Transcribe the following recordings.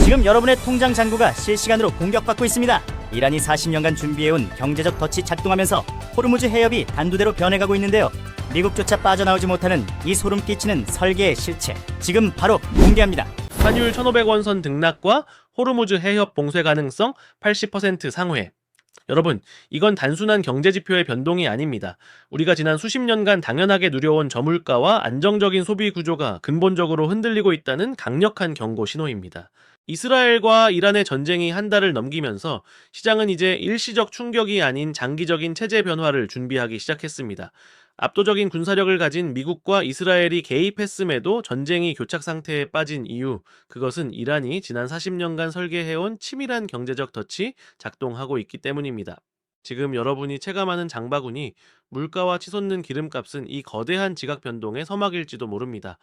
지금 여러분의 통장 잔고가 실시간으로 공격받고 있습니다. 이란이 40년간 준비해온 경제적 덫이 작동하면서 호르무즈 해협이 단두대로 변해가고 있는데요. 미국조차 빠져나오지 못하는 이 소름 끼치는 설계의 실체, 지금 바로 공개합니다. 환율 1,500원 선 등락과 호르무즈 해협 봉쇄 가능성 80% 상회. 여러분, 이건 단순한 경제지표의 변동이 아닙니다. 우리가 지난 수십 년간 당연하게 누려온 저물가와 안정적인 소비 구조가 근본적으로 흔들리고 있다는 강력한 경고 신호입니다. 이스라엘과 이란의 전쟁이 한 달을 넘기면서 시장은 이제 일시적 충격이 아닌 장기적인 체제 변화를 준비하기 시작했습니다. 압도적인 군사력을 가진 미국과 이스라엘이 개입했음에도 전쟁이 교착 상태에 빠진 이유, 그것은 이란이 지난 40년간 설계해온 치밀한 경제적 덫이 작동하고 있기 때문입니다. 지금 여러분이 체감하는 장바구니, 물가와 치솟는 기름값은 이 거대한 지각 변동의 서막일지도 모릅니다.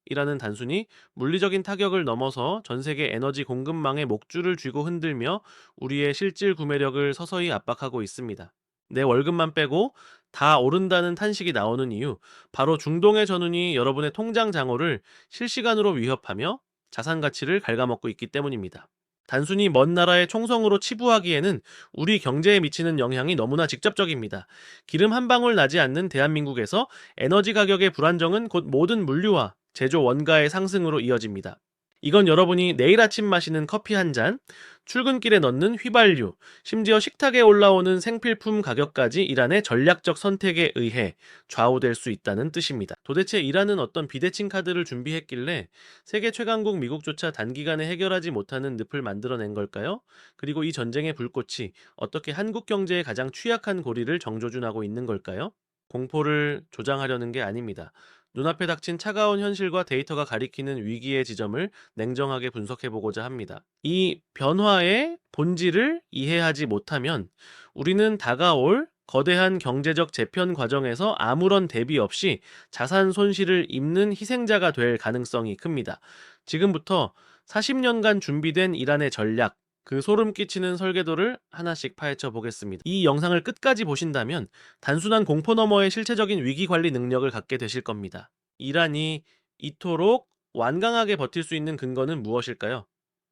이란은 단순히 물리적인 타격을 넘어서 전 세계 에너지 공급망의 목줄을 쥐고 흔들며 우리의 실질 구매력을 서서히 압박하고 있습니다. 내 월급만 빼고 다 오른다는 탄식이 나오는 이유, 바로 중동의 전운이 여러분의 통장 잔고를 실시간으로 위협하며 자산 가치를 갉아먹고 있기 때문입니다. 단순히 먼 나라의 총성으로 치부하기에는 우리 경제에 미치는 영향이 너무나 직접적입니다. 기름 한 방울 나지 않는 대한민국에서 에너지 가격의 불안정은 곧 모든 물류와 제조 원가의 상승으로 이어집니다. 이건 여러분이 내일 아침 마시는 커피 한 잔, 출근길에 넣는 휘발유, 심지어 식탁에 올라오는 생필품 가격까지 이란의 전략적 선택에 의해 좌우될 수 있다는 뜻입니다. 도대체 이란은 어떤 비대칭 카드를 준비했길래 세계 최강국 미국조차 단기간에 해결하지 못하는 늪을 만들어낸 걸까요? 그리고 이 전쟁의 불꽃이 어떻게 한국 경제의 가장 취약한 고리를 정조준하고 있는 걸까요? 공포를 조장하려는 게 아닙니다. 눈앞에 닥친 차가운 현실과 데이터가 가리키는 위기의 지점을 냉정하게 분석해보고자 합니다. 이 변화의 본질을 이해하지 못하면 우리는 다가올 거대한 경제적 재편 과정에서 아무런 대비 없이 자산 손실을 입는 희생자가 될 가능성이 큽니다. 지금부터 40년간 준비된 이란의 전략, 그 소름 끼치는 설계도를 하나씩 파헤쳐 보겠습니다. 이 영상을 끝까지 보신다면 단순한 공포 너머의 실체적인 위기 관리 능력을 갖게 되실 겁니다. 이란이 이토록 완강하게 버틸 수 있는 근거는 무엇일까요?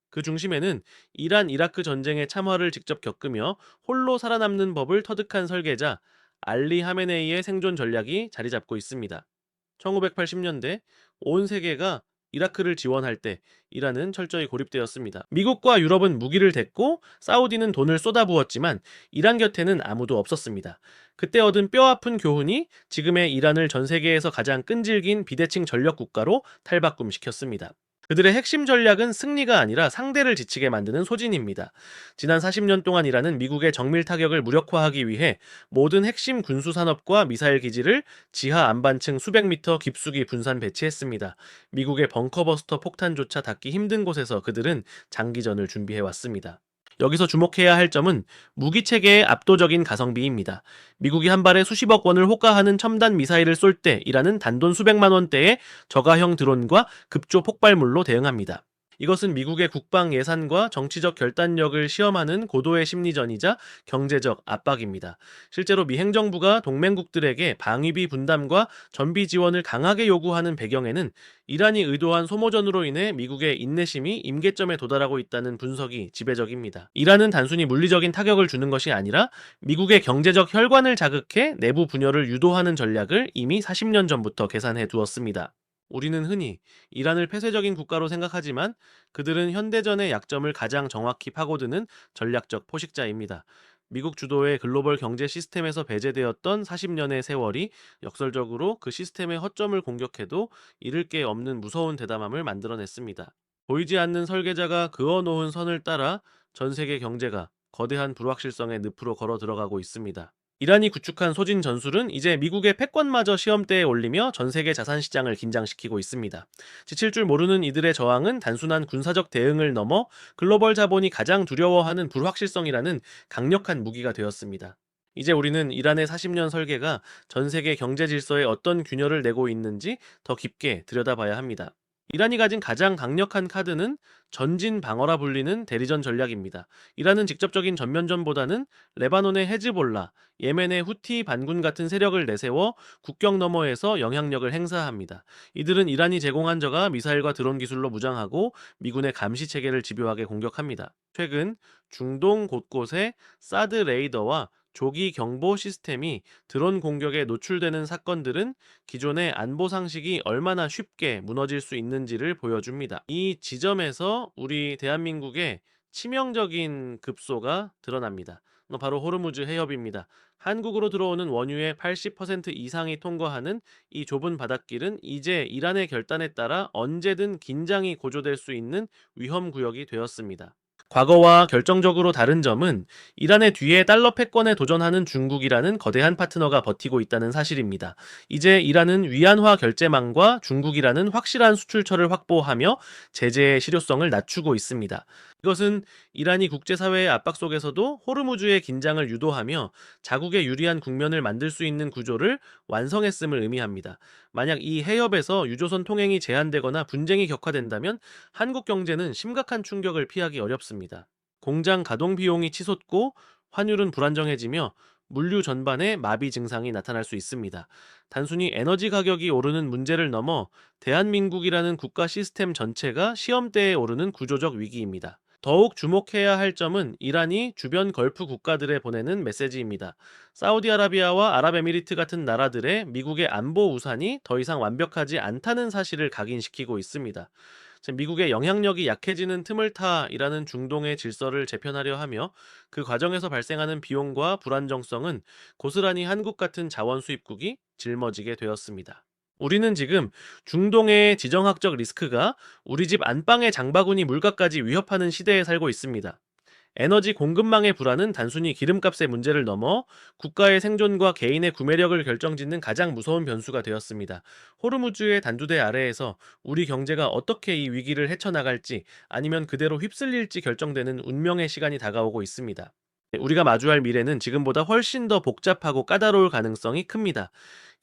그 중심에는 이란 이라크 전쟁의 참화를 직접 겪으며 홀로 살아남는 법을 터득한 설계자 알리 하메네이의 생존 전략이 자리 잡고 있습니다. 1980년대 온 세계가 이라크를 지원할 때 이란은 철저히 고립되었습니다. 미국과 유럽은 무기를 댔고 사우디는 돈을 쏟아부었지만 이란 곁에는 아무도 없었습니다. 그때 얻은 뼈아픈 교훈이 지금의 이란을 전 세계에서 가장 끈질긴 비대칭 전력 국가로 탈바꿈시켰습니다. 그들의 핵심 전략은 승리가 아니라 상대를 지치게 만드는 소진입니다. 지난 40년 동안 이란은 미국의 정밀 타격을 무력화하기 위해 모든 핵심 군수 산업과 미사일 기지를 지하 안반층 수백 미터 깊숙이 분산 배치했습니다. 미국의 벙커버스터 폭탄조차 닿기 힘든 곳에서 그들은 장기전을 준비해왔습니다. 여기서 주목해야 할 점은 무기 체계의 압도적인 가성비입니다. 미국이 한 발에 수십억 원을 호가하는 첨단 미사일을 쏠 때 이란은 단돈 수백만 원대의 저가형 드론과 급조 폭발물로 대응합니다. 이것은 미국의 국방 예산과 정치적 결단력을 시험하는 고도의 심리전이자 경제적 압박입니다. 실제로 미 행정부가 동맹국들에게 방위비 분담과 전비 지원을 강하게 요구하는 배경에는 이란이 의도한 소모전으로 인해 미국의 인내심이 임계점에 도달하고 있다는 분석이 지배적입니다. 이란은 단순히 물리적인 타격을 주는 것이 아니라 미국의 경제적 혈관을 자극해 내부 분열을 유도하는 전략을 이미 40년 전부터 계산해 두었습니다. 우리는 흔히 이란을 폐쇄적인 국가로 생각하지만 그들은 현대전의 약점을 가장 정확히 파고드는 전략적 포식자입니다. 미국 주도의 글로벌 경제 시스템에서 배제되었던 40년의 세월이 역설적으로 그 시스템의 허점을 공격해도 잃을 게 없는 무서운 대담함을 만들어냈습니다. 보이지 않는 설계자가 그어놓은 선을 따라 전 세계 경제가 거대한 불확실성의 늪으로 걸어 들어가고 있습니다. 이란이 구축한 소진 전술은 이제 미국의 패권마저 시험대에 올리며 전 세계 자산 시장을 긴장시키고 있습니다. 지칠 줄 모르는 이들의 저항은 단순한 군사적 대응을 넘어 글로벌 자본이 가장 두려워하는 불확실성이라는 강력한 무기가 되었습니다. 이제 우리는 이란의 40년 설계가 전 세계 경제 질서에 어떤 균열을 내고 있는지 더 깊게 들여다봐야 합니다. 이란이 가진 가장 강력한 카드는 전진 방어라 불리는 대리전 전략입니다. 이란은 직접적인 전면전보다는 레바논의 헤즈볼라, 예멘의 후티 반군 같은 세력을 내세워 국경 너머에서 영향력을 행사합니다. 이들은 이란이 제공한 저가 미사일과 드론 기술로 무장하고 미군의 감시 체계를 집요하게 공격합니다. 최근 중동 곳곳에 사드 레이더와 조기 경보 시스템이 드론 공격에 노출되는 사건들은 기존의 안보 상식이 얼마나 쉽게 무너질 수 있는지를 보여줍니다. 이 지점에서 우리 대한민국의 치명적인 급소가 드러납니다. 바로 호르무즈 해협입니다. 한국으로 들어오는 원유의 80% 이상이 통과하는 이 좁은 바닷길은 이제 이란의 결단에 따라 언제든 긴장이 고조될 수 있는 위험 구역이 되었습니다. 과거와 결정적으로 다른 점은 이란의 뒤에 달러 패권에 도전하는 중국이라는 거대한 파트너가 버티고 있다는 사실입니다. 이제 이란은 위안화 결제망과 중국이라는 확실한 수출처를 확보하며 제재의 실효성을 낮추고 있습니다. 이것은 이란이 국제사회의 압박 속에서도 호르무즈의 긴장을 유도하며 자국에 유리한 국면을 만들 수 있는 구조를 완성했음을 의미합니다. 만약 이 해협에서 유조선 통행이 제한되거나 분쟁이 격화된다면 한국 경제는 심각한 충격을 피하기 어렵습니다. 공장 가동 비용이 치솟고 환율은 불안정해지며 물류 전반에 마비 증상이 나타날 수 있습니다. 단순히 에너지 가격이 오르는 문제를 넘어 대한민국이라는 국가 시스템 전체가 시험대에 오르는 구조적 위기입니다. 더욱 주목해야 할 점은 이란이 주변 걸프 국가들에 보내는 메시지입니다. 사우디아라비아와 아랍에미리트 같은 나라들의 미국의 안보 우산이 더 이상 완벽하지 않다는 사실을 각인시키고 있습니다. 미국의 영향력이 약해지는 틈을 타이라는 중동의 질서를 재편하려 하며 그 과정에서 발생하는 비용과 불안정성은 고스란히 한국 같은 자원 수입국이 짊어지게 되었습니다. 우리는 지금 중동의 지정학적 리스크가 우리 집 안방의 장바구니 물가까지 위협하는 시대에 살고 있습니다. 에너지 공급망의 불안은 단순히 기름값의 문제를 넘어 국가의 생존과 개인의 구매력을 결정짓는 가장 무서운 변수가 되었습니다. 호르무즈의 단두대 아래에서 우리 경제가 어떻게 이 위기를 헤쳐나갈지 아니면 그대로 휩쓸릴지 결정되는 운명의 시간이 다가오고 있습니다. 우리가 마주할 미래는 지금보다 훨씬 더 복잡하고 까다로울 가능성이 큽니다.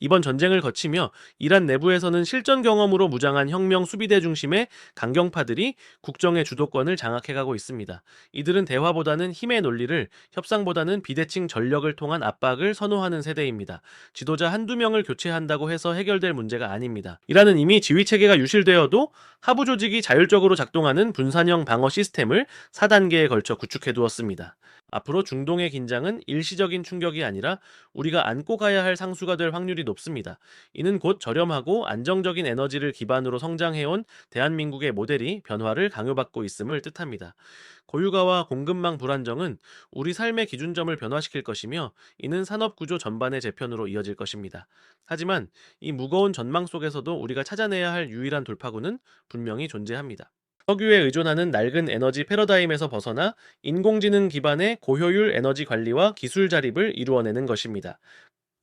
이번 전쟁을 거치며 이란 내부에서는 실전 경험으로 무장한 혁명 수비대 중심의 강경파들이 국정의 주도권을 장악해가고 있습니다. 이들은 대화보다는 힘의 논리를, 협상보다는 비대칭 전력을 통한 압박을 선호하는 세대입니다. 지도자 한두 명을 교체한다고 해서 해결될 문제가 아닙니다. 이란은 이미 지휘체계가 유실되어도 하부 조직이 자율적으로 작동하는 분산형 방어 시스템을 4단계에 걸쳐 구축해두었습니다. 앞으로 중동의 긴장은 일시적인 충격이 아니라 우리가 안고 가야 할 상수가 될 확률이 높습니다. 이는 곧 저렴하고 안정적인 에너지를 기반으로 성장해온 대한민국의 모델이 변화를 강요받고 있음을 뜻합니다. 고유가와 공급망 불안정은 우리 삶의 기준점을 변화시킬 것이며 이는 산업구조 전반의 재편으로 이어질 것입니다. 하지만 이 무거운 전망 속에서도 우리가 찾아내야 할 유일한 돌파구는 분명히 존재합니다. 석유에 의존하는 낡은 에너지 패러다임에서 벗어나 인공지능 기반의 고효율 에너지 관리와 기술 자립을 이루어내는 것입니다.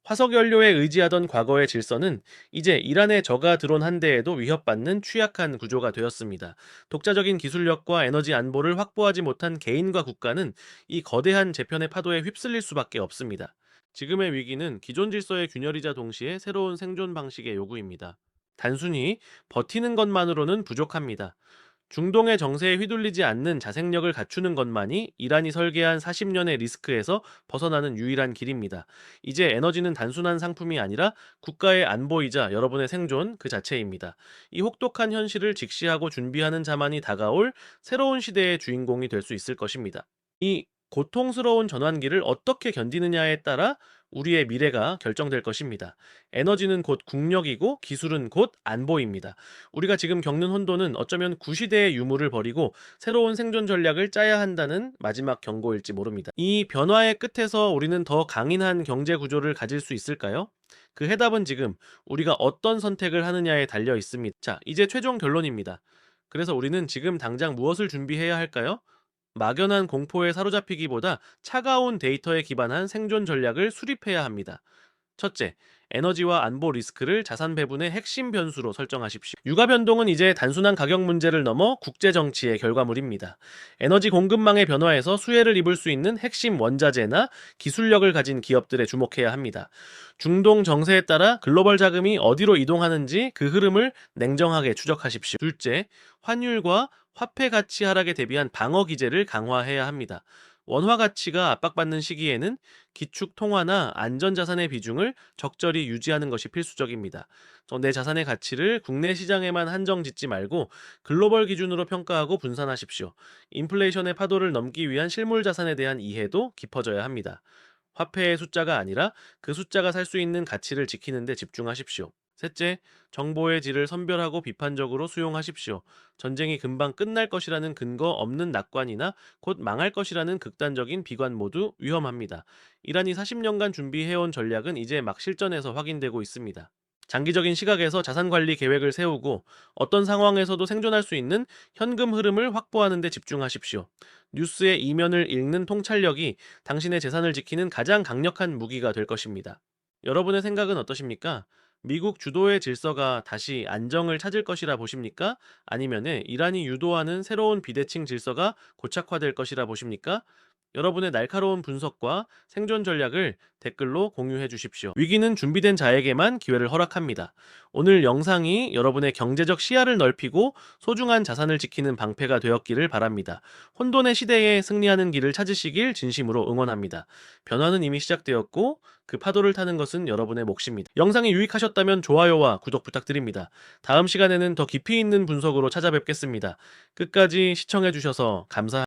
화석연료에 의지하던 과거의 질서는 이제 이란의 저가 드론 한 대에도 위협받는 취약한 구조가 되었습니다. 독자적인 기술력과 에너지 안보를 확보하지 못한 개인과 국가는 이 거대한 재편의 파도에 휩쓸릴 수밖에 없습니다. 지금의 위기는 기존 질서의 균열이자 동시에 새로운 생존 방식의 요구입니다. 단순히 버티는 것만으로는 부족합니다. 중동의 정세에 휘둘리지 않는 자생력을 갖추는 것만이 이란이 설계한 40년의 리스크에서 벗어나는 유일한 길입니다. 이제 에너지는 단순한 상품이 아니라 국가의 안보이자 여러분의 생존 그 자체입니다. 이 혹독한 현실을 직시하고 준비하는 자만이 다가올 새로운 시대의 주인공이 될 수 있을 것입니다. 이 고통스러운 전환기를 어떻게 견디느냐에 따라 우리의 미래가 결정될 것입니다. 에너지는 곧 국력이고 기술은 곧 안보입니다. 우리가 지금 겪는 혼돈은 어쩌면 구시대의 유물을 버리고 새로운 생존 전략을 짜야 한다는 마지막 경고일지 모릅니다. 이 변화의 끝에서 우리는 더 강인한 경제 구조를 가질 수 있을까요? 그 해답은 지금 우리가 어떤 선택을 하느냐에 달려 있습니다. 자, 이제 최종 결론입니다. 그래서 우리는 지금 당장 무엇을 준비해야 할까요? 막연한 공포에 사로잡히기보다 차가운 데이터에 기반한 생존 전략을 수립해야 합니다. 첫째, 에너지와 안보 리스크를 자산 배분의 핵심 변수로 설정하십시오. 유가 변동은 이제 단순한 가격 문제를 넘어 국제 정치의 결과물입니다. 에너지 공급망의 변화에서 수혜를 입을 수 있는 핵심 원자재나 기술력을 가진 기업들에 주목해야 합니다. 중동 정세에 따라 글로벌 자금이 어디로 이동하는지 그 흐름을 냉정하게 추적하십시오. 둘째, 환율과 화폐 가치 하락에 대비한 방어 기제를 강화해야 합니다. 원화 가치가 압박받는 시기에는 기축 통화나 안전자산의 비중을 적절히 유지하는 것이 필수적입니다. 내 자산의 가치를 국내 시장에만 한정 짓지 말고 글로벌 기준으로 평가하고 분산하십시오. 인플레이션의 파도를 넘기 위한 실물 자산에 대한 이해도 깊어져야 합니다. 화폐의 숫자가 아니라 그 숫자가 살 수 있는 가치를 지키는 데 집중하십시오. 셋째, 정보의 질을 선별하고 비판적으로 수용하십시오. 전쟁이 금방 끝날 것이라는 근거 없는 낙관이나 곧 망할 것이라는 극단적인 비관 모두 위험합니다. 이란이 40년간 준비해온 전략은 이제 막 실전에서 확인되고 있습니다. 장기적인 시각에서 자산 관리 계획을 세우고 어떤 상황에서도 생존할 수 있는 현금 흐름을 확보하는 데 집중하십시오. 뉴스의 이면을 읽는 통찰력이 당신의 재산을 지키는 가장 강력한 무기가 될 것입니다. 여러분의 생각은 어떠십니까? 미국 주도의 질서가 다시 안정을 찾을 것이라 보십니까? 아니면 이란이 유도하는 새로운 비대칭 질서가 고착화될 것이라 보십니까? 여러분의 날카로운 분석과 생존 전략을 댓글로 공유해 주십시오. 위기는 준비된 자에게만 기회를 허락합니다. 오늘 영상이 여러분의 경제적 시야를 넓히고 소중한 자산을 지키는 방패가 되었기를 바랍니다. 혼돈의 시대에 승리하는 길을 찾으시길 진심으로 응원합니다. 변화는 이미 시작되었고 그 파도를 타는 것은 여러분의 몫입니다. 영상이 유익하셨다면 좋아요와 구독 부탁드립니다. 다음 시간에는 더 깊이 있는 분석으로 찾아뵙겠습니다. 끝까지 시청해 주셔서 감사합니다.